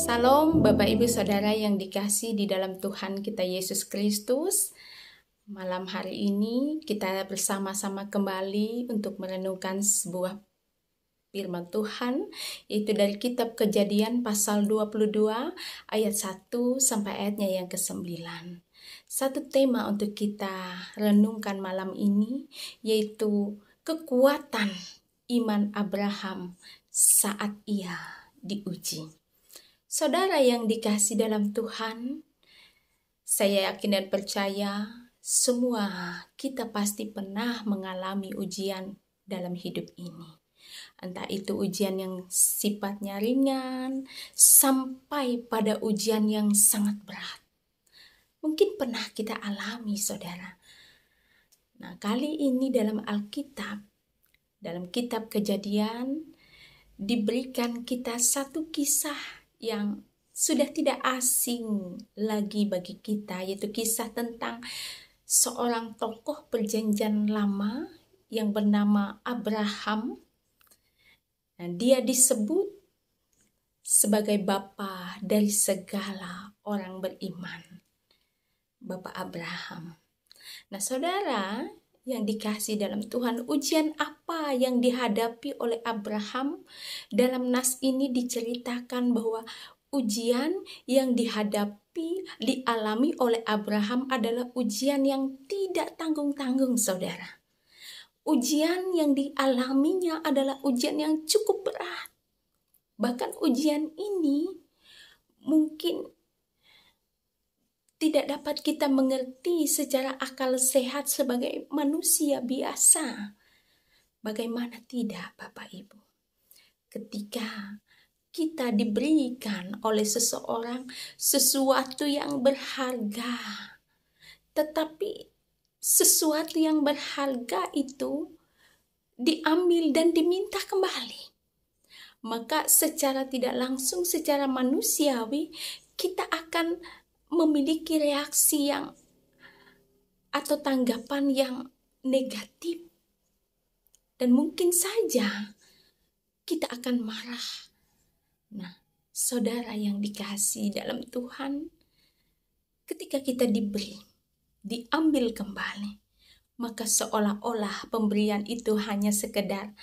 Salam Bapak Ibu Saudara yang dikasih di dalam Tuhan kita Yesus Kristus. Malam hari ini kita bersama-sama kembali untuk merenungkan sebuah firman Tuhan, yaitu dari kitab Kejadian pasal 22 ayat 1 sampai ayatnya yang ke-9. Satu tema untuk kita renungkan malam ini yaitu kekuatan iman Abraham saat ia diuji. Saudara yang dikasih dalam Tuhan, saya yakin dan percaya semua kita pasti pernah mengalami ujian dalam hidup ini. Entah itu ujian yang sifatnya ringan, sampai pada ujian yang sangat berat. Mungkin pernah kita alami, saudara. Nah, kali ini dalam Alkitab, dalam kitab Kejadian, diberikan kita satu kisah yang sudah tidak asing lagi bagi kita, yaitu kisah tentang seorang tokoh perjanjian lama yang bernama Abraham. Nah, dia disebut sebagai bapa dari segala orang beriman, Bapak Abraham. Nah, saudara yang dikasih dalam Tuhan, ujian apa yang dihadapi oleh Abraham? Dalam nas ini diceritakan bahwa ujian yang dialami oleh Abraham adalah ujian yang tidak tanggung-tanggung, saudara. Ujian yang dialaminya adalah ujian yang cukup berat. Bahkan ujian ini mungkin tidak dapat kita mengerti secara akal sehat sebagai manusia biasa. Bagaimana tidak, Bapak Ibu? Ketika kita diberikan oleh seseorang sesuatu yang berharga, tetapi sesuatu yang berharga itu diambil dan diminta kembali, maka secara tidak langsung, secara manusiawi, kita akan memiliki reaksi yang atau tanggapan yang negatif, dan mungkin saja kita akan marah. Nah, saudara yang dikasih dalam Tuhan, ketika kita diambil kembali, maka seolah-olah pemberian itu hanya sekedar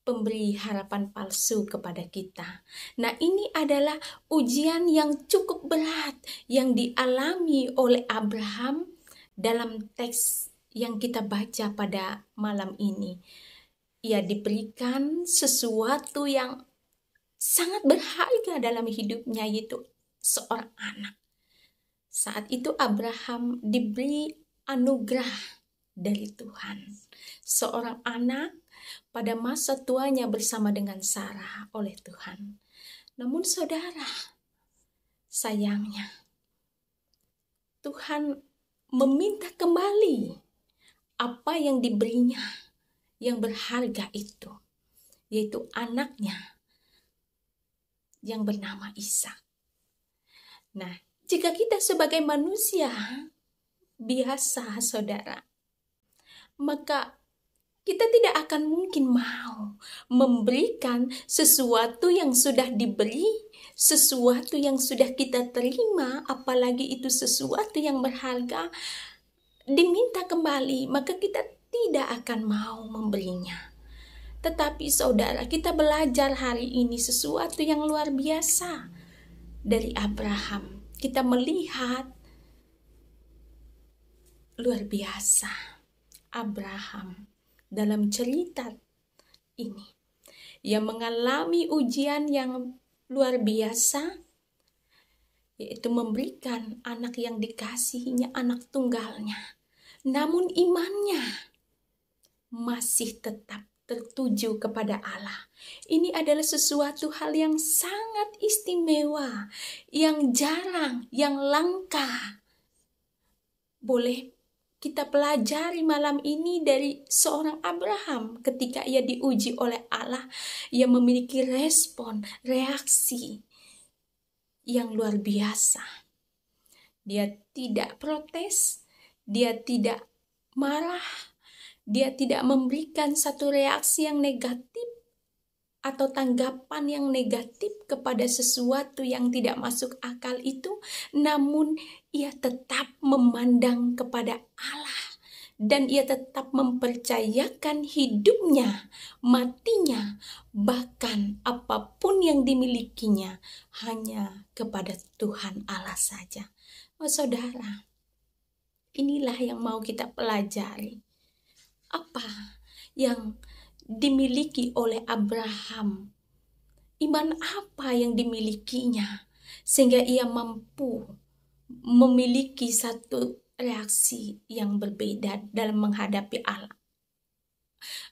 pemberi harapan palsu kepada kita. Nah, ini adalah ujian yang cukup berat yang dialami oleh Abraham dalam teks yang kita baca pada malam ini. Ia diberikan sesuatu yang sangat berharga dalam hidupnya, yaitu seorang anak. Saat itu Abraham diberi anugerah dari Tuhan, seorang anak pada masa tuanya bersama dengan Sarah oleh Tuhan. Namun saudara, sayangnya Tuhan meminta kembali apa yang diberinya yang berharga itu, yaitu anaknya yang bernama Ishak. Nah, jika kita sebagai manusia biasa, saudara, maka kita tidak akan mungkin mau memberikan sesuatu yang sudah diberi, sesuatu yang sudah kita terima, apalagi itu sesuatu yang berharga, diminta kembali, maka kita tidak akan mau memberinya. Tetapi saudara, kita belajar hari ini sesuatu yang luar biasa dari Abraham. Kita melihat luar biasa Abraham dalam cerita ini, ia mengalami ujian yang luar biasa, yaitu memberikan anak yang dikasihinya, anak tunggalnya. Namun imannya masih tetap tertuju kepada Allah. Ini adalah sesuatu hal yang sangat istimewa, yang jarang, yang langka. Boleh kita pelajari malam ini dari seorang Abraham ketika ia diuji oleh Allah. Ia memiliki respon, reaksi yang luar biasa. Dia tidak protes, dia tidak marah, dia tidak memberikan satu reaksi yang negatif. atau tanggapan yang negatif kepada sesuatu yang tidak masuk akal itu, namun ia tetap memandang kepada Allah dan ia tetap mempercayakan hidupnya, matinya, bahkan apapun yang dimilikinya hanya kepada Tuhan Allah saja. Oh saudara, inilah yang mau kita pelajari. Apa yang dimiliki oleh Abraham? Iman apa yang dimilikinya sehingga ia mampu memiliki satu reaksi yang berbeda dalam menghadapi Allah,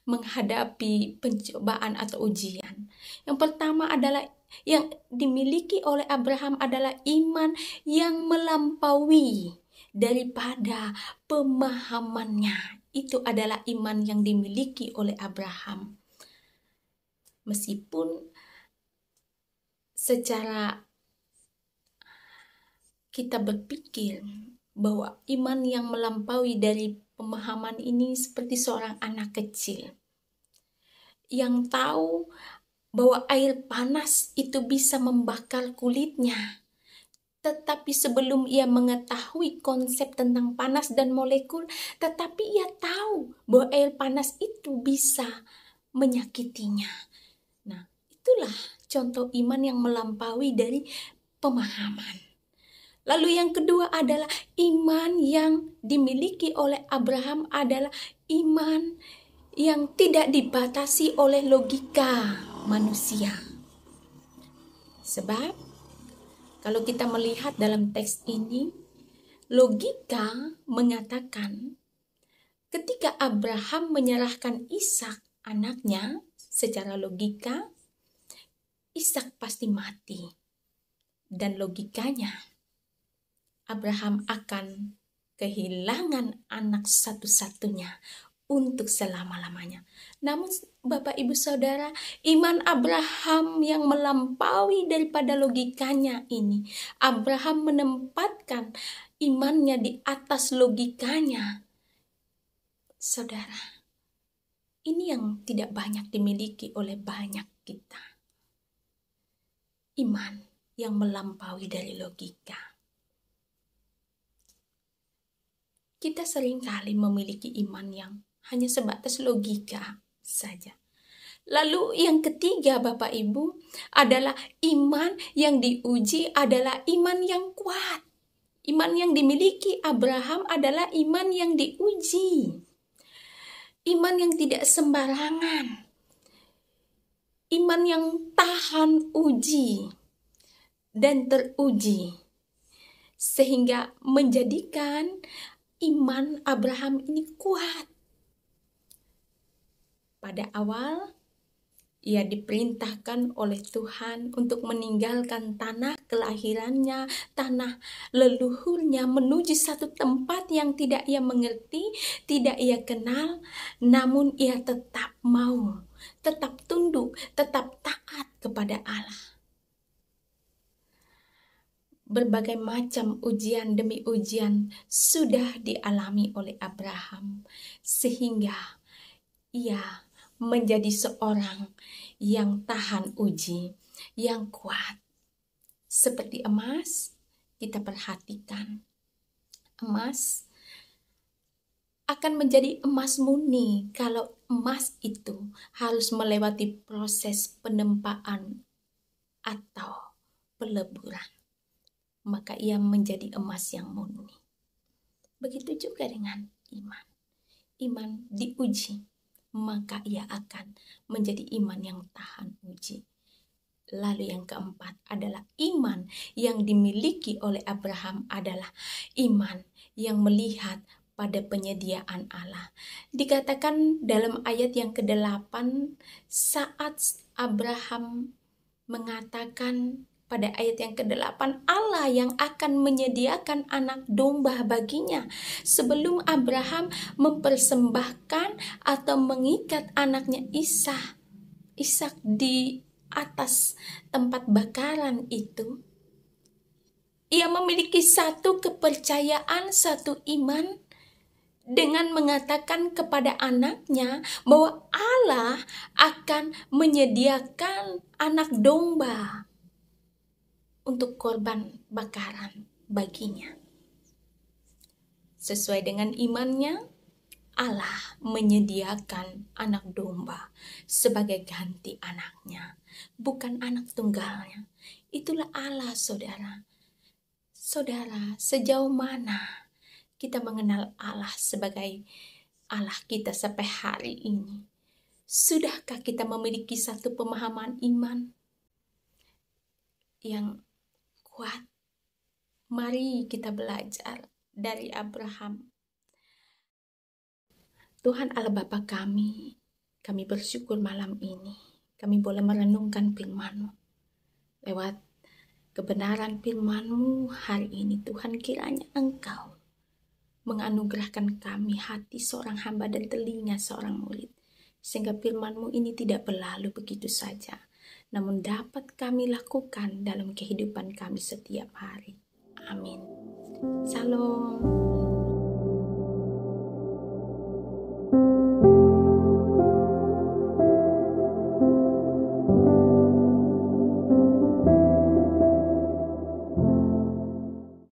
menghadapi pencobaan atau ujian. Yang pertama adalah yang dimiliki oleh Abraham adalah iman yang melampaui daripada pemahamannya. Itu adalah iman yang dimiliki oleh Abraham. Meskipun secara kita berpikir bahwa iman yang melampaui dari pemahaman ini seperti seorang anak kecil yang tahu bahwa air panas itu bisa membakar kulitnya. Tetapi sebelum ia mengetahui konsep tentang panas dan molekul, tetapi ia tahu bahwa air panas itu bisa menyakitinya. Nah, itulah contoh iman yang melampaui dari pemahaman. Lalu yang kedua adalah iman yang dimiliki oleh Abraham adalah iman yang tidak dibatasi oleh logika manusia. Sebab kalau kita melihat dalam teks ini, logika mengatakan ketika Abraham menyerahkan Ishak anaknya, secara logika Ishak pasti mati. Dan logikanya Abraham akan kehilangan anak satu-satunya untuk selama-lamanya. Namun Bapak Ibu Saudara, iman Abraham yang melampaui daripada logikanya ini. Abraham menempatkan imannya di atas logikanya. Saudara, ini yang tidak banyak dimiliki oleh banyak kita. Iman yang melampaui dari logika. Kita seringkali memiliki iman yang hanya sebatas logika saja. Lalu yang ketiga Bapak Ibu adalah iman yang diuji adalah iman yang kuat. Iman yang dimiliki Abraham adalah iman yang diuji. Iman yang tidak sembarangan. Iman yang tahan uji dan teruji. Sehingga menjadikan iman Abraham ini kuat. Pada awal, ia diperintahkan oleh Tuhan untuk meninggalkan tanah kelahirannya, tanah leluhurnya, menuju satu tempat yang tidak ia mengerti, tidak ia kenal, namun ia tetap mau, tetap tunduk, tetap taat kepada Allah. Berbagai macam ujian demi ujian sudah dialami oleh Abraham, sehingga ia menjadi seorang yang tahan uji, yang kuat. Seperti emas, kita perhatikan. Emas akan menjadi emas murni kalau emas itu harus melewati proses penempaan atau peleburan. Maka ia menjadi emas yang murni. Begitu juga dengan iman. Iman diuji, maka ia akan menjadi iman yang tahan uji. Lalu yang keempat adalah iman yang dimiliki oleh Abraham adalah iman yang melihat pada penyediaan Allah. Dikatakan dalam ayat yang ke-8 saat Abraham mengatakan pada ayat yang ke-8, Allah yang akan menyediakan anak domba baginya. Sebelum Abraham mempersembahkan atau mengikat anaknya Ishak di atas tempat bakaran itu, ia memiliki satu kepercayaan, satu iman dengan mengatakan kepada anaknya bahwa Allah akan menyediakan anak domba untuk korban bakaran baginya. Sesuai dengan imannya, Allah menyediakan anak domba sebagai ganti anaknya, bukan anak tunggalnya. Itulah Allah, saudara. Saudara, sejauh mana kita mengenal Allah sebagai Allah kita sampai hari ini? Sudahkah kita memiliki satu pemahaman iman yang kuat? Mari kita belajar dari Abraham. Tuhan Allah Bapa kami bersyukur malam ini kami boleh merenungkan firman-Mu. Lewat kebenaran firman-Mu hari ini, Tuhan, kiranya Engkau menganugerahkan kami hati seorang hamba dan telinga seorang murid, sehingga firman-Mu ini tidak berlalu begitu saja, namun dapat kami lakukan dalam kehidupan kami setiap hari. Amin. Salam.